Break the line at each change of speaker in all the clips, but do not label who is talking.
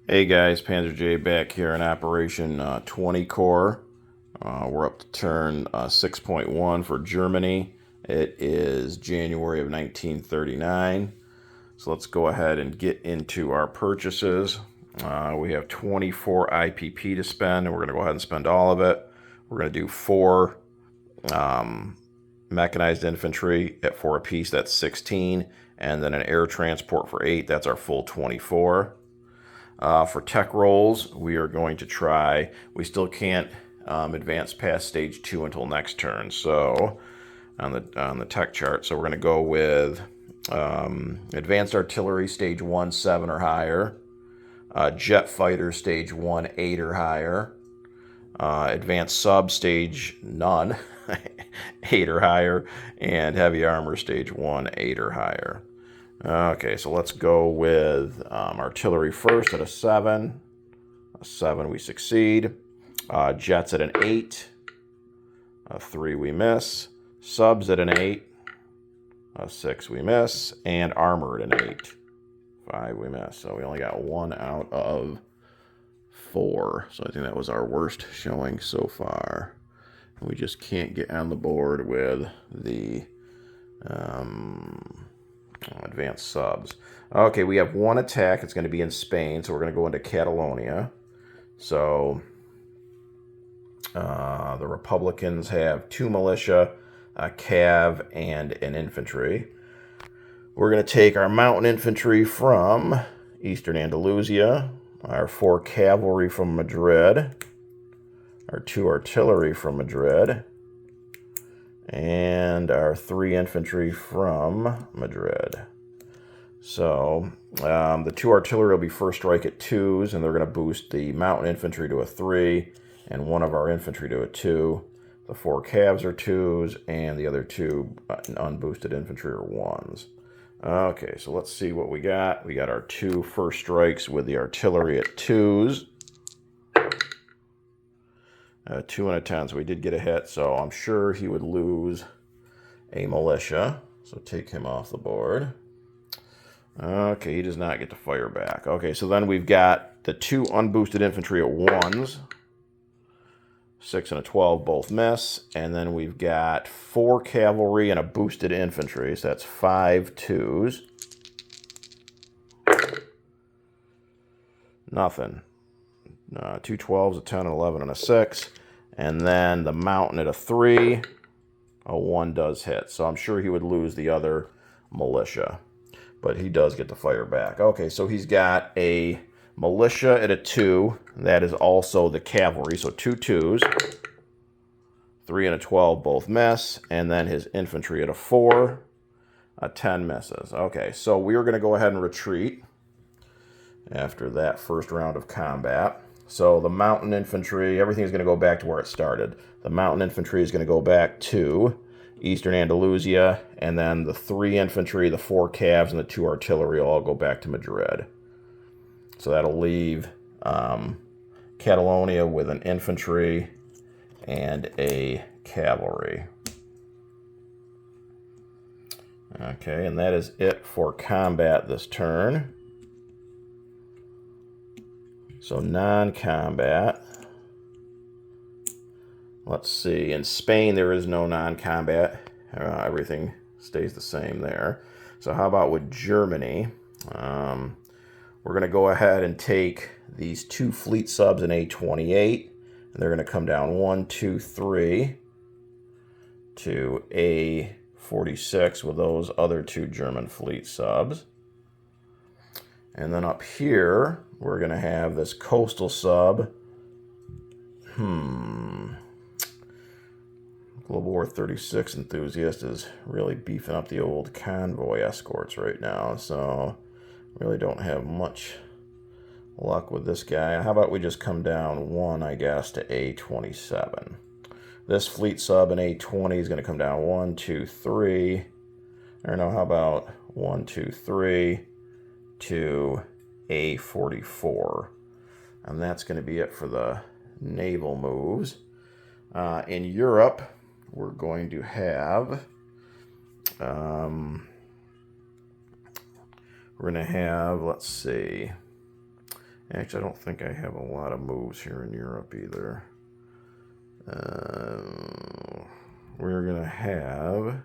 Hey guys, Panzer J back here in Operation 20 Core. We're up to turn 6.1 for Germany. It is January of 1939. So let's go ahead and get into our purchases. We have 24 IPP to spend, and we're going to go ahead and spend all of it. We're going to do 4 mechanized infantry at 4 apiece, that's 16, and then an air transport for 8, that's our full 24. For tech rolls, we are going to try, we still can't advance past stage 2 until next turn, so on the tech chart. So we're going to go with advanced artillery stage 1, 7 or higher, jet fighter stage 1, 8 or higher, advanced sub stage none, 8 or higher, and heavy armor stage 1, 8 or higher. Okay, so let's go with artillery first at a 7. A 7 we succeed. Jets at an 8. A 3 we miss. Subs at an 8. A 6 we miss. And armor at an 8. 5 we miss. So we only got 1 out of 4. So I think that was our worst showing so far. We just can't get on the board with the advanced subs. Okay, we have 1 attack. It's going to be in Spain, so we're going to go into Catalonia. So the Republicans have 2 militia, a cav, and an infantry. We're going to take our mountain infantry from Eastern Andalusia, our 4 cavalry from Madrid, our 2 artillery from Madrid, and our 3 infantry from Madrid. So the 2 artillery will be first strike at 2s, and they're going to boost the mountain infantry to a 3 and 1 of our infantry to a 2. The 4 calves are 2s, and the other 2 unboosted infantry are 1s. Okay, so let's see what we got. We got our 2 first strikes with the artillery at 2s. 2 and a 10, so we did get a hit, so I'm sure he would lose a militia. So take him off the board. Okay, he does not get to fire back. Okay, so then we've got the 2 unboosted infantry at 1s. 6 and a 12 both miss. And then we've got 4 cavalry and a boosted infantry. So that's 5 2s. Nothing. 2 12s, a 10, an 11, and a 6. And then the mountain at a 3. A 1 does hit. So I'm sure he would lose the other militia. But he does get to fire back. Okay, so he's got a militia at a 2. That is also the cavalry. So 2 2s. 3 and a 12 both miss. And then his infantry at a 4. A 10 misses. Okay, so we are going to go ahead and retreat after that first round of combat. So the mountain infantry, everything is going to go back to where it started. The mountain infantry is going to go back to Eastern Andalusia, and then the 3 infantry, the 4 calves, and the 2 artillery all go back to Madrid. So that'll leave Catalonia with an infantry and a cavalry. Okay, and that is it for combat this turn. So non-combat. Let's see. In Spain, there is no non-combat. Everything stays the same there. So how about with Germany? We're going to go ahead and take these 2 fleet subs in A28. And they're going to come down 1, 2, 3 to A46 with those other 2 German fleet subs. And then up here, we're going to have this coastal sub. Global War 36 enthusiast is really beefing up the old convoy escorts right now, so really don't have much luck with this guy. How about we just come down 1, I guess, to A27. This fleet sub in A20 is going to come down 1, 2, 3. Or no, how about 1, 2, 3 to A44. And that's going to be it for the naval moves. In Europe, we're going to have let's see, Actually, I don't think I have a lot of moves here in Europe either. We're going to have...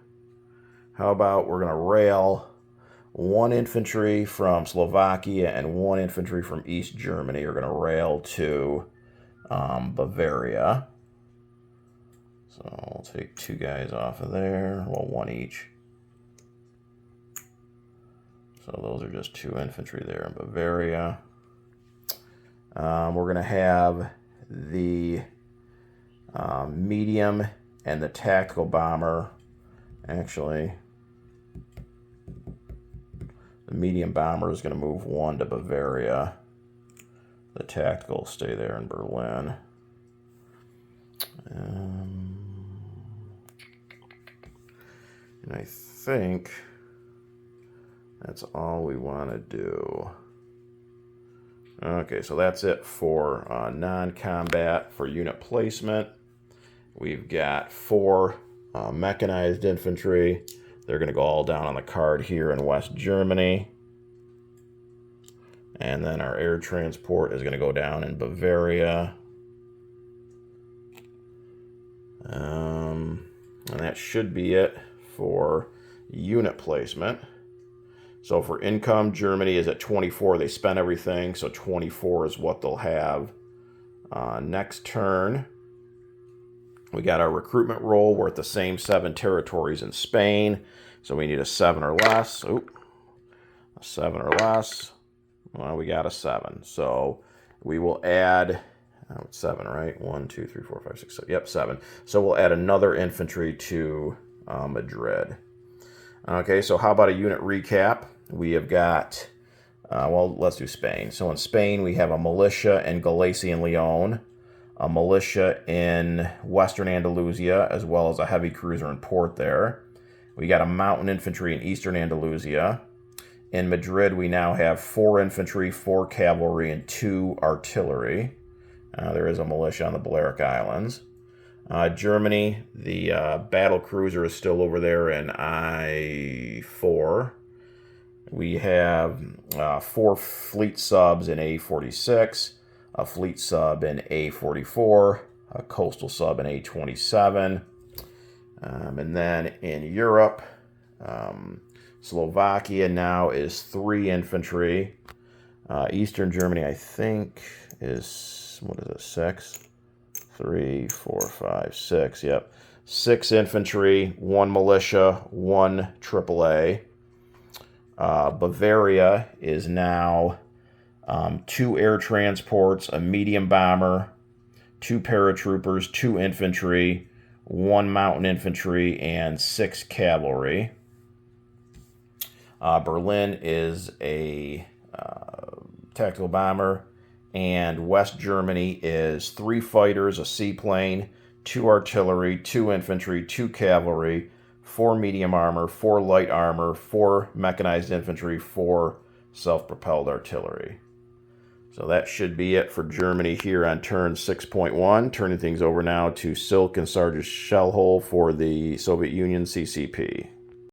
How about we're going to rail 1 infantry from Slovakia and 1 infantry from East Germany are going to rail to Bavaria. So I'll take 2 guys off of there. Well, 1 each. So those are just 2 infantry there in Bavaria. We're going to have the medium and the tactical bomber. Actually, the medium bomber is going to move 1 to Bavaria. The tactical will stay there in Berlin. And I think that's all we want to do. Okay, so that's it for non-combat for unit placement. We've got 4 mechanized infantry. They're going to go all down on the card here in West Germany. And then our air transport is going to go down in Bavaria. And that should be it for unit placement. So for income, Germany is at 24. They spent everything, so 24 is what they'll have. Next turn, we got our recruitment roll. We're at the same 7 territories in Spain, so we need a 7 or less. Oop, a 7 or less. Well, we got a 7. So we will add, 7, right? 1, 2, 3, 4, 5, 6, 7. Yep, 7. So we'll add another infantry to Madrid. Okay, so how about a unit recap? We have got, well, let's do Spain. So in Spain, we have a militia in Galicia and Leon, a militia in Western Andalusia, as well as a heavy cruiser in port there. We got a mountain infantry in Eastern Andalusia. In Madrid, we now have 4 infantry, 4 cavalry, and 2 artillery. There is a militia on the Balearic Islands. Germany, the battle cruiser is still over there in I4. We have 4 fleet subs in A46, a fleet sub in A44, a coastal sub in A27. And then in Europe, Slovakia now is 3 infantry. Eastern Germany, I think, is, what is it, 6? 3, 4, 5, 6. Yep. 6 infantry, 1 militia, 1 AAA. Bavaria is now 2 air transports, a medium bomber, 2 paratroopers, 2 infantry, 1 mountain infantry, and 6 cavalry. Berlin is a tactical bomber. And West Germany is 3 fighters, a seaplane, 2 artillery, 2 infantry, 2 cavalry, 4 medium armor, 4 light armor, 4 mechanized infantry, 4 self-propelled artillery. So that should be it for Germany here on turn 6.1. Turning things over now to Silk and Sarge's Shellhole for the Soviet Union CCP.